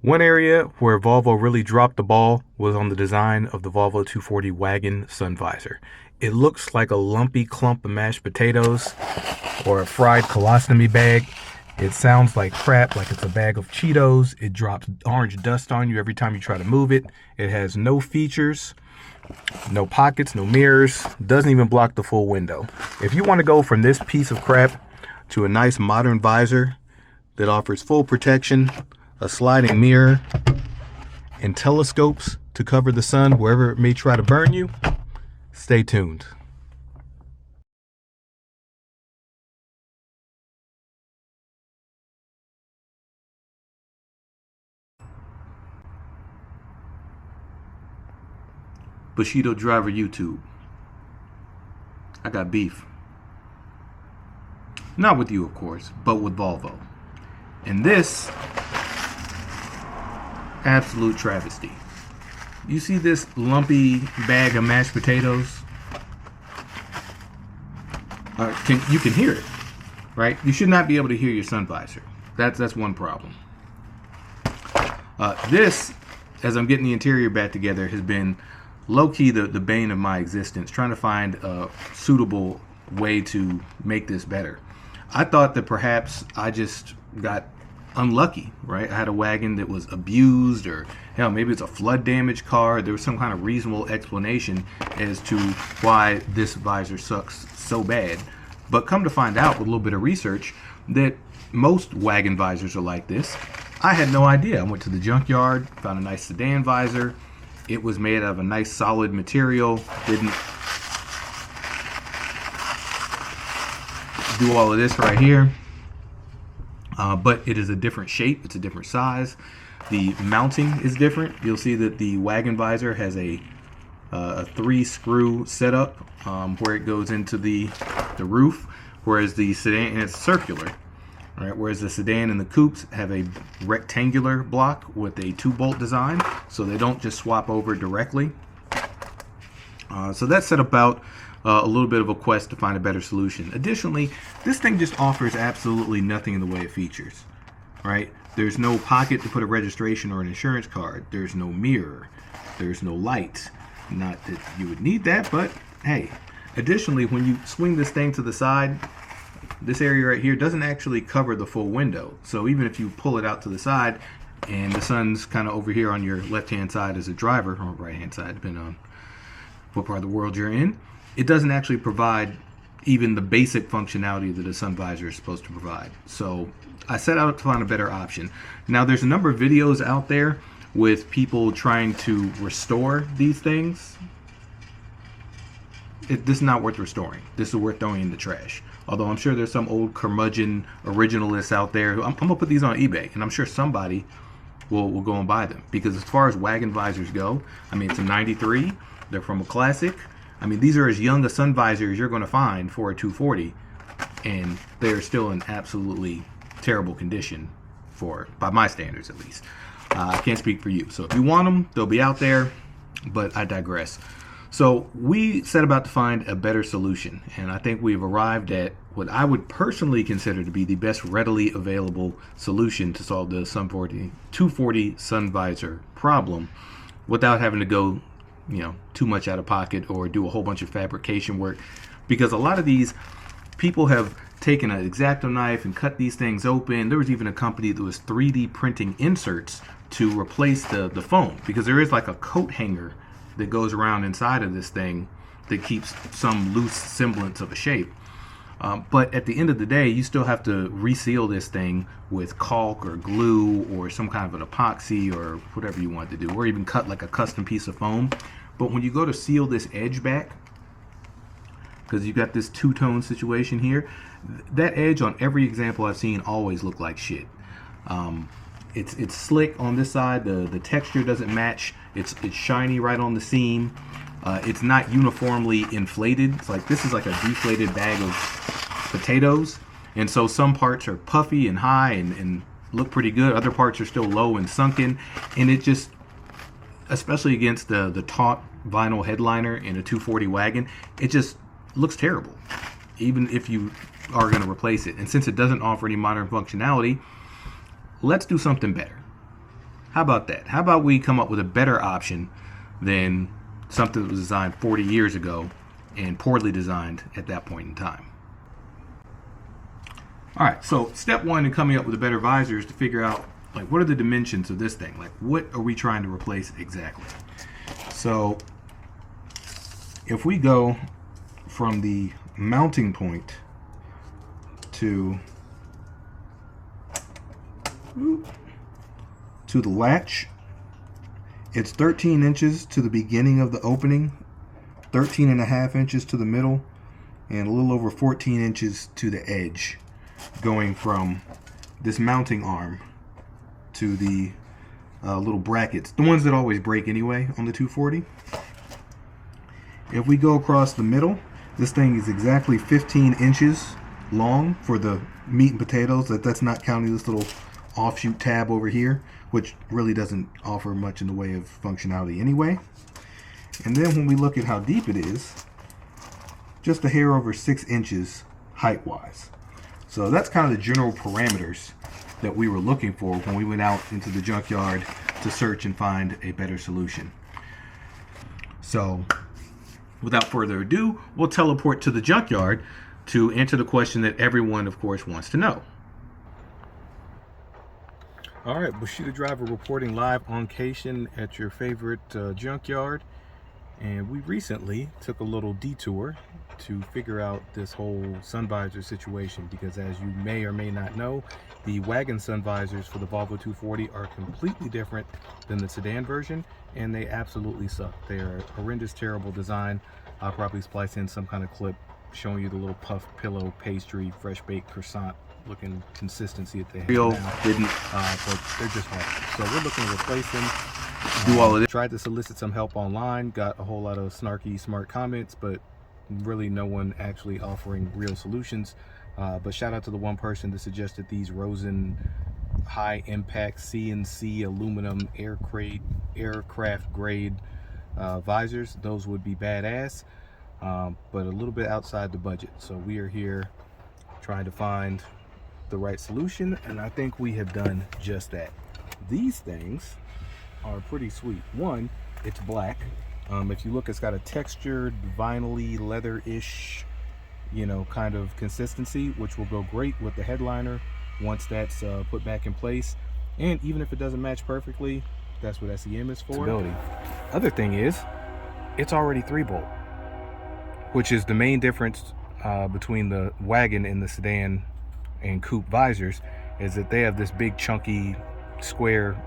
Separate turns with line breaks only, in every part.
One area where Volvo really dropped the ball was on the design of the Volvo 240 Wagon Sun Visor. It looks like a lumpy clump of mashed potatoes or a fried colostomy bag. It sounds like crap, like it's a bag of Cheetos. It drops orange dust on you every time you try to move it. It has no features, no pockets, no mirrors, doesn't even block the full window. If you want to go from this piece of crap to a nice modern visor that offers full protection, a sliding mirror, and telescopes to cover the sun wherever it may try to burn you, stay tuned. Bushido Driver YouTube. I got beef. Not with you, of course, but with Volvo. And this absolute travesty. You see this lumpy bag of mashed potatoes? You can hear it, right? You should not be able to hear your sun visor. That's one problem. This, as I'm getting the interior back together, has been low-key the bane of my existence, trying to find a suitable way to make this better. I thought that perhaps I just got unlucky, right? I had a wagon that was abused, or hell, maybe it's a flood damaged car. There was some kind of reasonable explanation as to why this visor sucks so bad. But come to find out with a little bit of research that most wagon visors are like this. I had no idea. I went to the junkyard, found a nice sedan visor. It was made out of a nice solid material. Didn't do all of this right here. But it is a different shape. It's a different size. The mounting is different. You'll see that the wagon visor has a 3-screw setup where it goes into the roof, whereas the sedan, and it's circular. Right, whereas the sedan and the coupes have a rectangular block with a 2-bolt design, so they don't just swap over directly. So that set about a little bit of a quest to find a better solution. Additionally, this thing just offers absolutely nothing in the way of features. Right? There's no pocket to put a registration or an insurance card. There's no mirror. There's no light. Not that you would need that, but hey. Additionally, when you swing this thing to the side, this area right here doesn't actually cover the full window. So even if you pull it out to the side and the sun's kind of over here on your left-hand side as a driver, or right-hand side, depending on what part of the world you're in, it doesn't actually provide even the basic functionality that a sun visor is supposed to provide. So I set out to find a better option. Now there's a number of videos out there with people trying to restore these things. This is not worth restoring. This is worth throwing in the trash. Although I'm sure there's some old curmudgeon originalists out there who I'm gonna put these on eBay, and I'm sure somebody will go and buy them. Because as far as wagon visors go, I mean, it's a 93. They're from a classic. I mean, these are as young a sun visor as you're gonna find for a 240, and they're still in absolutely terrible condition by my standards at least. I can't speak for you. So if you want them, they'll be out there, but I digress. So we set about to find a better solution, and I think we've arrived at what I would personally consider to be the best readily available solution to solve the 240 sun visor problem without having to go, too much out of pocket or do a whole bunch of fabrication work. Because a lot of these people have taken an X-Acto knife and cut these things open. There was even a company that was 3D printing inserts to replace the foam, because there is like a coat hanger that goes around inside of this thing that keeps some loose semblance of a shape. But at the end of the day, you still have to reseal this thing with caulk or glue or some kind of an epoxy or whatever you want to do, or even cut like a custom piece of foam. But when you go to seal this edge back, because you've got this two-tone situation here, that edge on every example I've seen always look like shit. It's slick on this side. The texture doesn't match. It's shiny right on the seam. It's not uniformly inflated. It's like this is like a deflated bag of potatoes, and so some parts are puffy and high and look pretty good. Other parts are still low and sunken, and it just, especially against the taut vinyl headliner in a 240 wagon, it just looks terrible, even if you are going to replace it. And since it doesn't offer any modern functionality, let's do something better. How about that? How about we come up with a better option than something that was designed 40 years ago and poorly designed at that point in time? All right, so step one in coming up with a better visor is to figure out, like, what are the dimensions of this thing? Like, what are we trying to replace exactly? So if we go from the mounting point to the latch, it's 13 inches to the beginning of the opening, 13.5 inches to the middle, and a little over 14 inches to the edge, going from this mounting arm to the little brackets, the ones that always break anyway on the 240. If we go across the middle, this thing is exactly 15 inches long for the meat and potatoes. That's not counting this little offshoot tab over here, which really doesn't offer much in the way of functionality anyway. And then when we look at how deep it is, just a hair over 6 inches height wise. So that's kind of the general parameters that we were looking for when we went out into the junkyard to search and find a better solution. So without further ado, we'll teleport to the junkyard to answer the question that everyone, of course, wants to know. All right, Bushido driver reporting live on location at your favorite junkyard. And we recently took a little detour to figure out this whole sun visor situation, because as you may or may not know, the Wagon Sun Visors for the Volvo 240 are completely different than the sedan version, and they absolutely suck. They are a horrendous, terrible design. I'll probably splice in some kind of clip showing you the little puff pillow pastry, fresh baked croissant looking consistency that they have now. But they're just horrible. So we're looking to replace them. Do all of it. Tried to solicit some help online, got a whole lot of snarky, smart comments, but really no one actually offering real solutions. But shout out to the one person that suggested these Rosen high impact CNC aluminum aircraft grade visors. Those would be badass, but a little bit outside the budget. So we are here trying to find the right solution, and I think we have done just that. These things are pretty sweet. One, it's black. If you look, it's got a textured vinyl-y leather-ish, you know, kind of consistency, which will go great with the headliner once that's put back in place. And even if it doesn't match perfectly, that's what SEM is for. Stability. Other thing is, it's already 3-bolt, which is the main difference between the wagon and the sedan and coupe visors, is that they have this big chunky square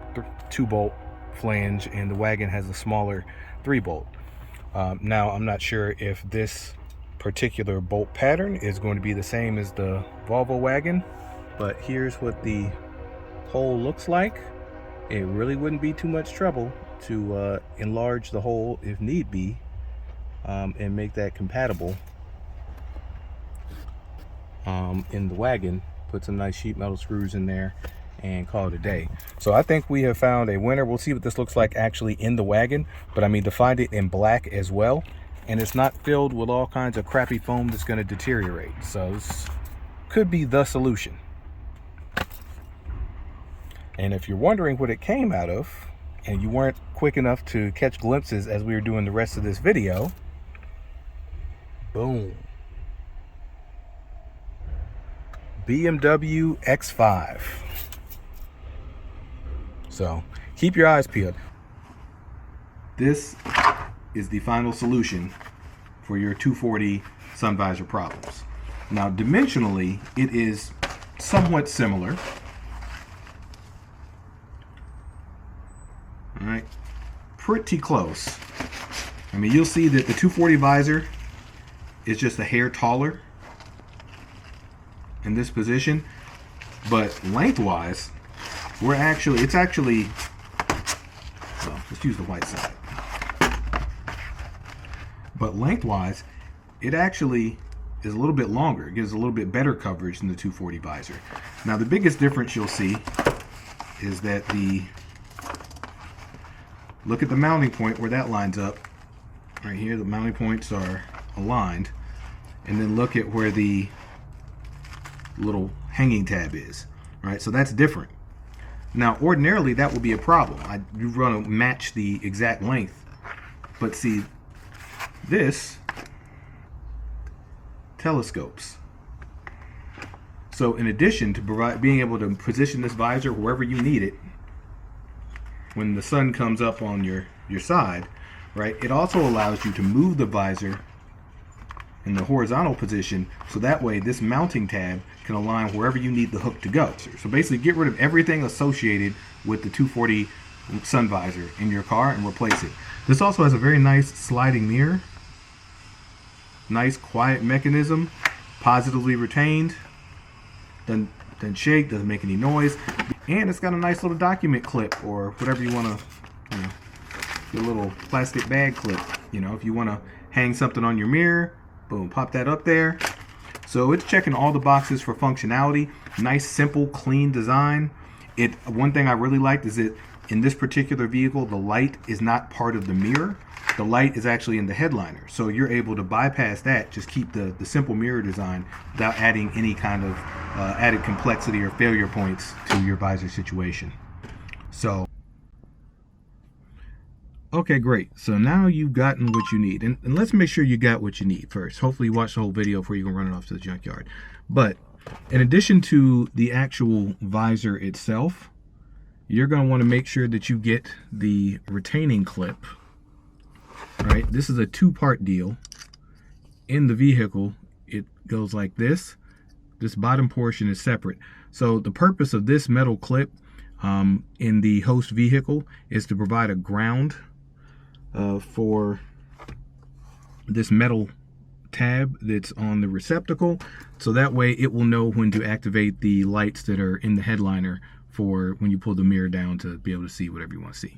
2-bolt flange, and the wagon has a smaller 3-bolt. Now I'm not sure if this particular bolt pattern is going to be the same as the Volvo wagon, but here's what the hole looks like. It really wouldn't be too much trouble to enlarge the hole if need be, and make that compatible in the wagon. Put some nice sheet metal screws in there and call it a day. So I think we have found a winner. We'll see what this looks like actually in the wagon, but I mean, to find it in black as well, and it's not filled with all kinds of crappy foam that's going to deteriorate. So this could be the solution. And if you're wondering what it came out of, and you weren't quick enough to catch glimpses as we were doing the rest of this video, boom. BMW X5. So keep your eyes peeled. This is the final solution for your 240 sun visor problems. Now, dimensionally, it is somewhat similar. All right, pretty close. I mean, you'll see that the 240 visor is just a hair taller in this position, but lengthwise, it's actually, well, let's use the white side. But lengthwise, it actually is a little bit longer. It gives a little bit better coverage than the 240 visor. Now, the biggest difference you'll see is that look at the mounting point where that lines up. Right here, the mounting points are aligned. And then look at where the little hanging tab is. Right, so that's different. Now, ordinarily, that would be a problem. You want to match the exact length. But see, this telescopes. So in addition to being able to position this visor wherever you need it, when the sun comes up on your side, right, it also allows you to move the visor in the horizontal position, so that way this mounting tab can align wherever you need the hook to go. So basically get rid of everything associated with the 240 sun visor in your car and replace it. This also has a very nice sliding mirror, nice quiet mechanism, positively retained, doesn't shake, doesn't make any noise, and it's got a nice little document clip, or whatever you want to, your little plastic bag clip. If you want to hang something on your mirror, boom, pop that up there. So it's checking all the boxes for functionality. Nice, simple, clean design. One thing I really liked is that in this particular vehicle, the light is not part of the mirror. The light is actually in the headliner. So you're able to bypass that, just keep the simple mirror design without adding any kind of added complexity or failure points to your visor situation. So, okay, great. So now you've gotten what you need. And let's make sure you got what you need first. Hopefully you watch the whole video before you can run it off to the junkyard. But in addition to the actual visor itself, you're going to want to make sure that you get the retaining clip. Right? This is a two-part deal. In the vehicle, it goes like this. This bottom portion is separate. So the purpose of this metal clip in the host vehicle is to provide a ground for this metal tab that's on the receptacle, so that way it will know when to activate the lights that are in the headliner for when you pull the mirror down to be able to see whatever you want to see.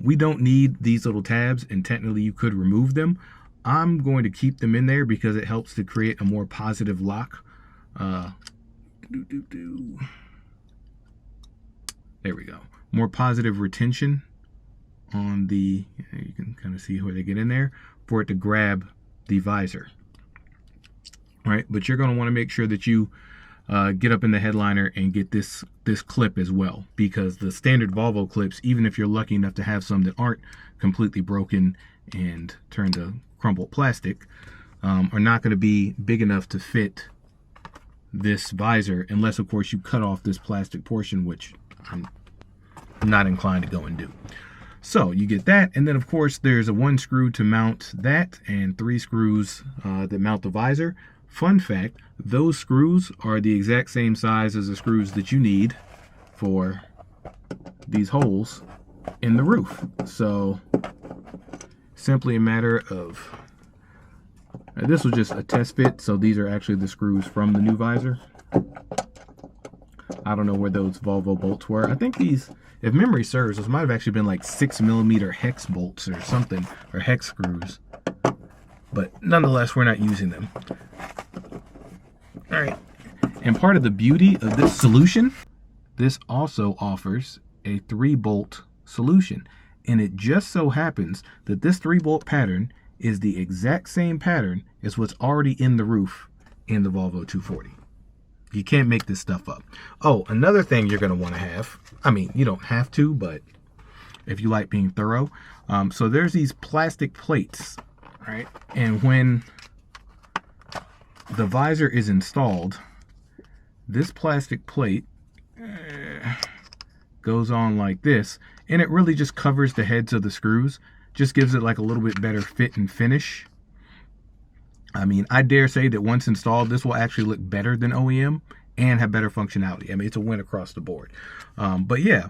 We don't need these little tabs, and technically you could remove them. I'm going to keep them in there because it helps to create a more positive lock. There we go. More positive retention on the, you can kind of see where they get in there for it to grab the visor. All right, but you're going to want to make sure that you get up in the headliner and get this clip as well, because the standard Volvo clips, even if you're lucky enough to have some that aren't completely broken and turned to crumpled plastic, are not going to be big enough to fit this visor, unless of course you cut off this plastic portion, which I'm not inclined to go and do. So you get that, and then of course there's a 1 screw to mount that and 3 screws that mount the visor. Fun fact, those screws are the exact same size as the screws that you need for these holes in the roof. So simply a matter of, this was just a test fit, so these are actually the screws from the new visor. I don't know where those Volvo bolts were. I think these, if memory serves, those might have actually been like 6mm hex bolts or something, or hex screws. But nonetheless, we're not using them. All right. And part of the beauty of this solution, this also offers a 3-bolt solution. And it just so happens that this 3-bolt pattern is the exact same pattern as what's already in the roof in the Volvo 240. You can't make this stuff up. Oh, another thing you're going to want to have, I mean, you don't have to, but if you like being thorough, so there's these plastic plates, right? And when the visor is installed, this plastic plate goes on like this, and it really just covers the heads of the screws, just gives it like a little bit better fit and finish. I mean, I dare say that once installed, this will actually look better than OEM and have better functionality. I mean, it's a win across the board. But yeah,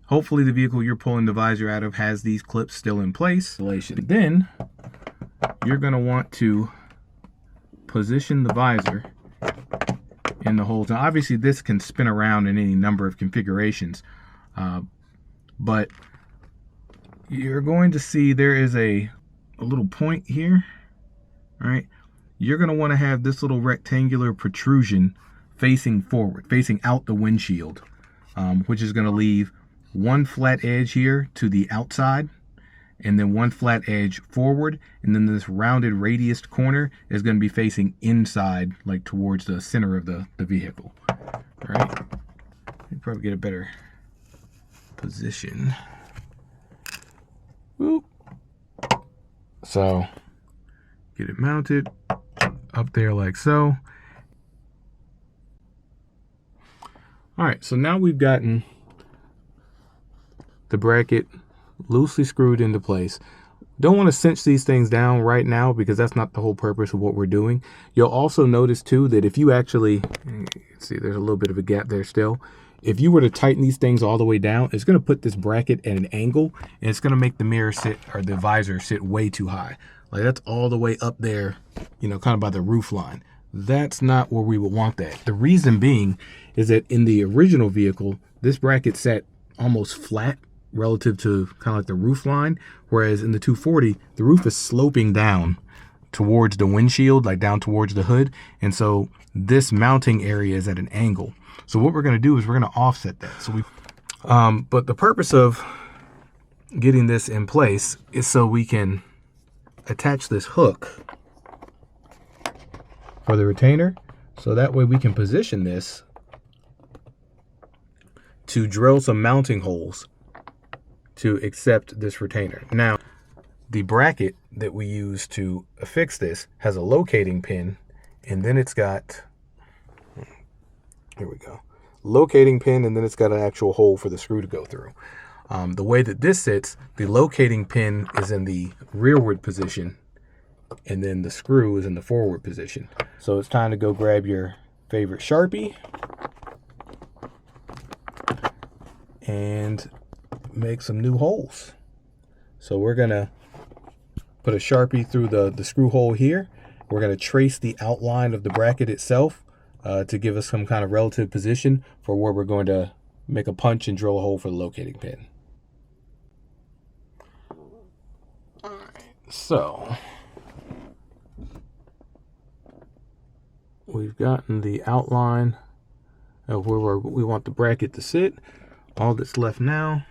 hopefully the vehicle you're pulling the visor out of has these clips still in place. Then you're going to want to position the visor in the holes. Now, obviously, this can spin around in any number of configurations, but you're going to see there is a little point here. All right, you're going to want to have this little rectangular protrusion facing forward, facing out the windshield, which is going to leave one flat edge here to the outside, and then one flat edge forward, and then this rounded radius corner is going to be facing inside, like towards the center of the vehicle. All right, you probably get a better position. Whoop. So get it mounted up there like so. All right, so now we've gotten the bracket loosely screwed into place. Don't want to cinch these things down right now because that's not the whole purpose of what we're doing. You'll also notice too that if you actually, see there's a little bit of a gap there still. If you were to tighten these things all the way down, it's going to put this bracket at an angle and it's going to make the mirror sit, or the visor sit way too high. Like that's all the way up there, you know, kind of by the roof line. That's not where we would want that. The reason being is that in the original vehicle, this bracket sat almost flat relative to kind of like the roof line, whereas in the 240 the roof is sloping down towards the windshield, like down towards the hood, and so this mounting area is at an angle. So what we're going to do is we're going to offset that. So we but the purpose of getting this in place is so we can attach this hook for the retainer, so that way we can position this to drill some mounting holes to accept this retainer. Now, the bracket that we use to affix this has a locating pin, and then it's got, here we go, locating pin, and then it's got an actual hole for the screw to go through. The way that this sits, the locating pin is in the rearward position, and then the screw is in the forward position. So it's time to go grab your favorite Sharpie and make some new holes. So we're gonna put a Sharpie through the screw hole here. We're gonna trace the outline of the bracket itself to give us some kind of relative position for where we're going to make a punch and drill a hole for the locating pin. All right, so we've gotten the outline of where we want the bracket to sit. All that's left now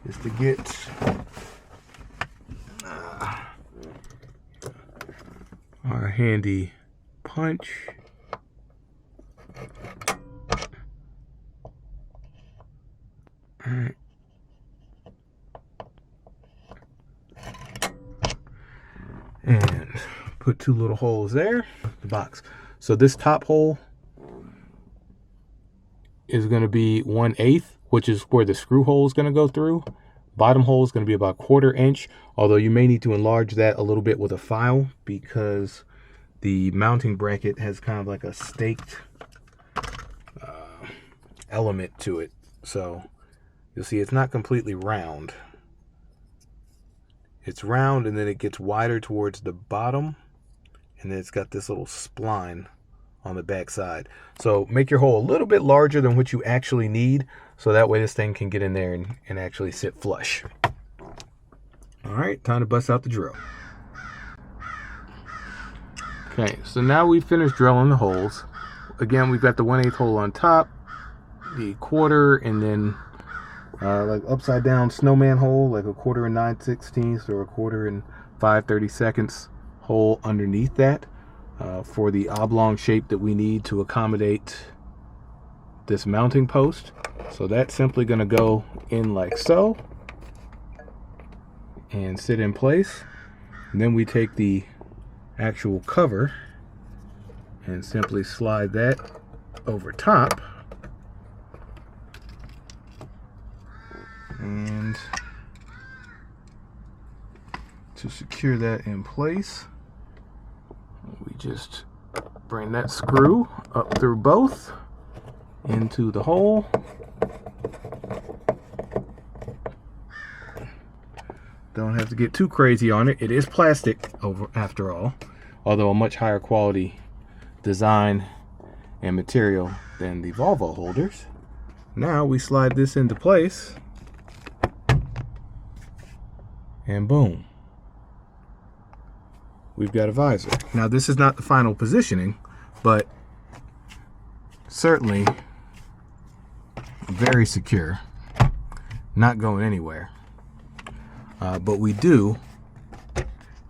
is to get our handy punch. All right. And put two little holes there, the box. So this top hole is going to be 1/8, which is where the screw hole is going to go through. Bottom hole is going to be about 1/4 inch, although you may need to enlarge that a little bit with a file because the mounting bracket has kind of like a staked element to it. So you'll see it's not completely round. It's round and then it gets wider towards the bottom, and then it's got this little spline on the back side. So make your hole a little bit larger than what you actually need, so that way this thing can get in there and actually sit flush. All right, time to bust out the drill. Okay, so now we've finished drilling the holes. Again, we've got the 1/8 hole on top, the 1/4, and then like upside down snowman hole, like a 1/4 9/16 or a 1/4 5/32 hole underneath that for the oblong shape that we need to accommodate this mounting post. So that's simply going to go in like so and sit in place. And then we take the actual cover and simply slide that over top. And to secure that in place, we just bring that screw up through both into the hole. Don't have to get too crazy on it. It is plastic after all, although a much higher quality design and material than the Volvo holders. Now we slide this into place, and boom, we've got a visor. Now this is not the final positioning, but certainly very secure, not going anywhere. But we do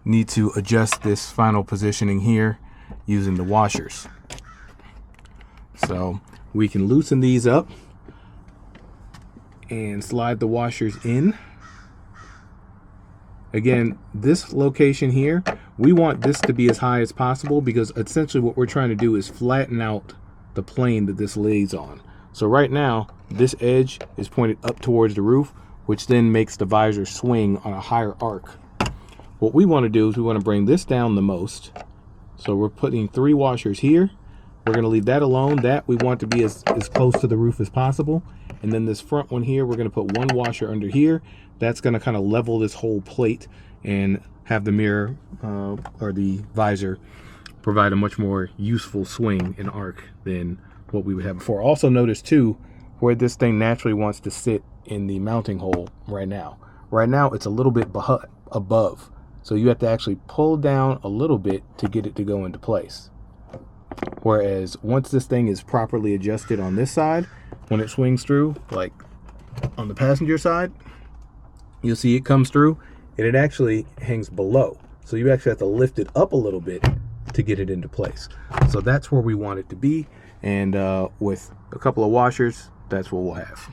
need to adjust this final positioning here using the washers. So we can loosen these up and slide the washers in. Again, this location here, we want this to be as high as possible because essentially what we're trying to do is flatten out the plane that this lays on. So right now, this edge is pointed up towards the roof, which then makes the visor swing on a higher arc. What we want to do is we want to bring this down the most. So we're putting 3 washers here. We're going to leave that alone. That we want to be as close to the roof as possible. And then this front one here, we're going to put 1 washer under here. That's going to kind of level this whole plate and have the mirror or the visor provide a much more useful swing and arc than what we would have before. Also notice too where this thing naturally wants to sit in the mounting hole right now. Right now it's a little bit above. So you have to actually pull down a little bit to get it to go into place. Whereas once this thing is properly adjusted on this side, when it swings through, like on the passenger side, you'll see it comes through and it actually hangs below. So you actually have to lift it up a little bit to get it into place. So that's where we want it to be. And with a couple of washers, that's what we'll have.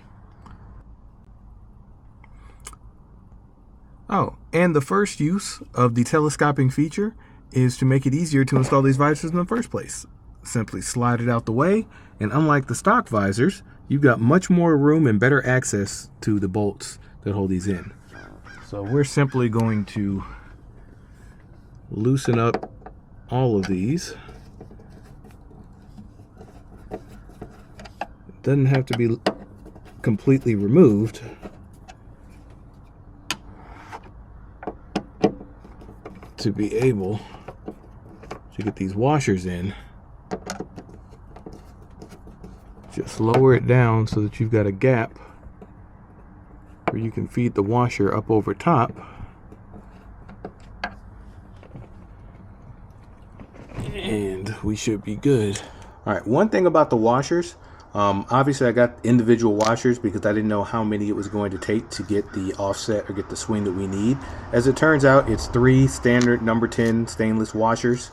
Oh, and the first use of the telescoping feature is to make it easier to install these visors in the first place. Simply slide it out the way, and unlike the stock visors, you've got much more room and better access to the bolts that hold these in. So we're simply going to loosen up all of these. It doesn't have to be completely removed. To be able to get these washers in, just lower it down so that you've got a gap where you can feed the washer up over top. And we should be good. All right, one thing about the washers, obviously I got individual washers because I didn't know how many it was going to take to get the offset or get the swing that we need. As it turns out, it's 3 standard number 10 stainless washers.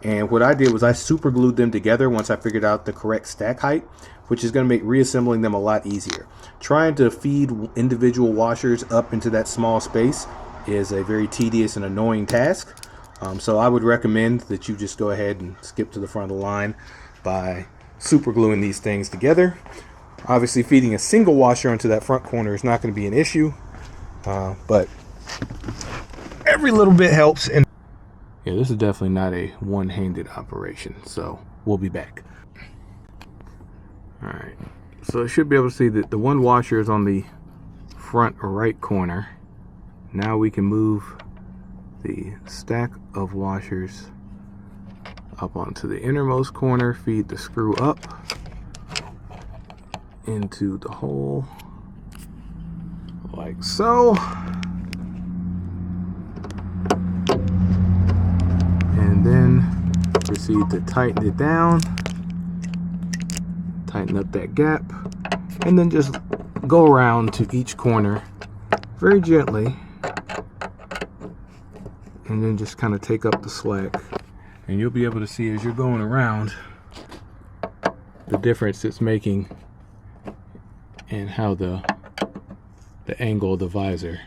And what I did was I super glued them together once I figured out the correct stack height, which is going to make reassembling them a lot easier. Trying to feed individual washers up into that small space is a very tedious and annoying task. So I would recommend that you just go ahead and skip to the front of the line by super gluing these things together. Obviously feeding a single washer into that front corner is not going to be an issue, but every little bit helps. And yeah, this is definitely not a one-handed operation, so we'll be back. All right, so you should be able to see that the one washer is on the front right corner. Now we can move the stack of washers up onto the innermost corner, feed the screw up into the hole like so, and then proceed to tighten it down, tighten up that gap, and then just go around to each corner very gently, and then just kind of take up the slack. And you'll be able to see as you're going around the difference it's making and how the angle of the visor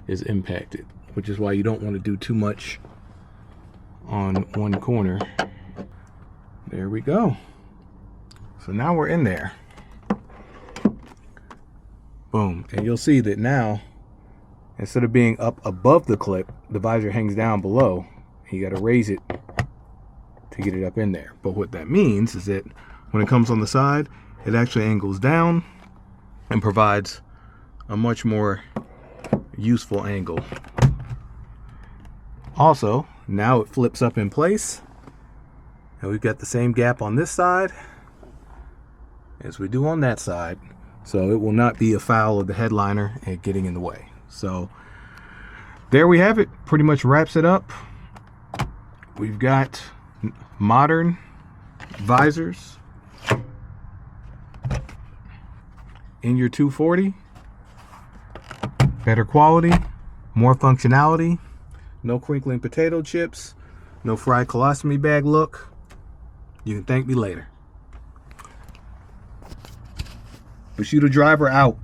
is impacted, which is why you don't want to do too much on one corner. There we go. So now we're in there. Boom. And you'll see that now, instead of being up above the clip, the visor hangs down below. You got to raise it to get it up in there. But what that means is that when it comes on the side, it actually angles down and provides a much more useful angle. Also, now it flips up in place, and we've got the same gap on this side as we do on that side, so it will not be afoul of the headliner and getting in the way. So there we have it. Pretty much wraps it up. We've got modern visors in your 240. Better quality, more functionality, no crinkling potato chips, no fried colostomy bag look. You can thank me later. But you the driver out.